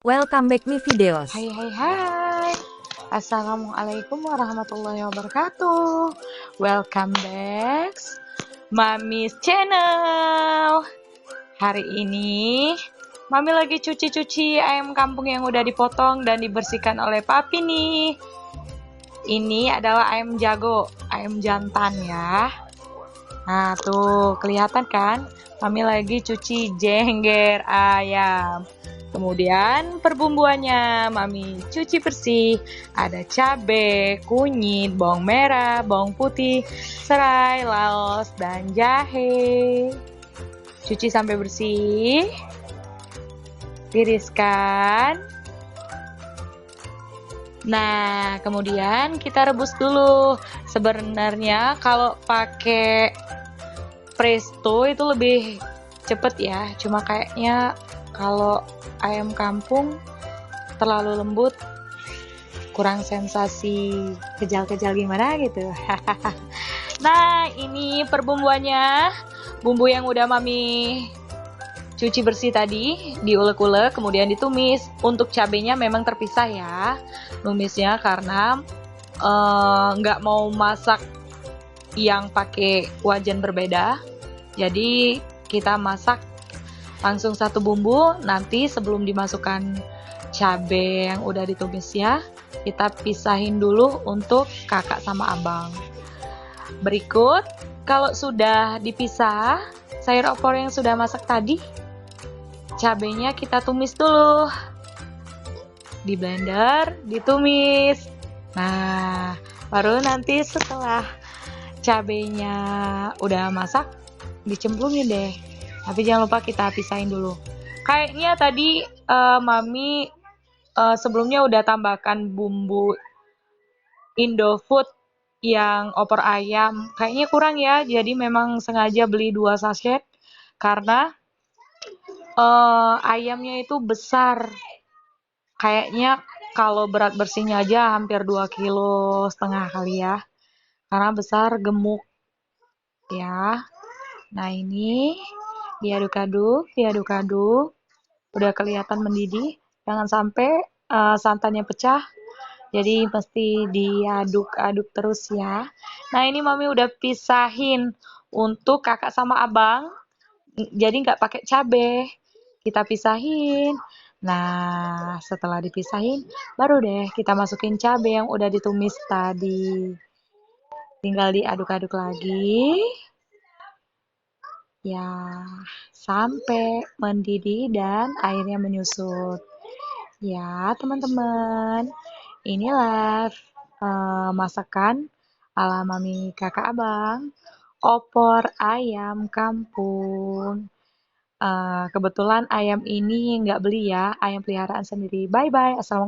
Welcome back me videos. Hai. Assalamualaikum warahmatullahi wabarakatuh. Welcome back Mami's channel. Hari ini Mami lagi cuci-cuci ayam kampung yang udah dipotong dan dibersihkan oleh Papi nih. Ini adalah ayam jago, ayam jantan ya. Nah tuh kelihatan kan, Mami lagi cuci jengger ayam. Kemudian perbumbuannya Mami cuci bersih. Ada cabai, kunyit, bawang merah, bawang putih, serai, laos, dan jahe. Cuci sampai bersih. Tiriskan. Nah, kemudian kita rebus dulu. Sebenarnya kalau pakai presto itu lebih cepet ya. Cuma kayaknya kalau ayam kampung terlalu lembut, kurang sensasi kejal-kejal gimana gitu. Nah, ini perbumbuannya. Bumbu yang udah Mami cuci bersih tadi diulek-ulek kemudian ditumis. Untuk cabenya memang terpisah ya numisnya, karena nggak mau masak yang pakai wajan berbeda, jadi kita masak langsung satu bumbu. Nanti sebelum dimasukkan cabai yang udah ditumis ya, kita pisahin dulu untuk kakak sama abang. Berikut, kalau sudah dipisah sayur opor yang sudah masak tadi, cabenya kita tumis dulu di blender, ditumis. Nah, baru nanti setelah cabenya udah masak dicemplungin deh, tapi jangan lupa kita pisahin dulu. Kayaknya tadi Mami sebelumnya udah tambahkan bumbu Indofood yang opor ayam, kayaknya kurang ya, jadi memang sengaja beli 2 sachet karena ayamnya itu besar. Kayaknya kalau berat bersihnya aja hampir 2,5 kg kali ya, karena besar, gemuk ya. Nah, ini diaduk-aduk, udah kelihatan mendidih. Jangan sampai santannya pecah, jadi mesti diaduk-aduk terus ya. Nah, ini Mami udah pisahin untuk kakak sama abang, jadi nggak pakai cabai, kita pisahin. Nah, setelah dipisahin baru deh kita masukin cabai yang udah ditumis tadi. Tinggal diaduk-aduk lagi ya sampai mendidih dan airnya menyusut ya teman-teman. Inilah masakan ala Mami kakak abang, opor ayam kampung. Kebetulan ayam ini nggak beli ya, ayam peliharaan sendiri. Bye bye, assalamualaikum.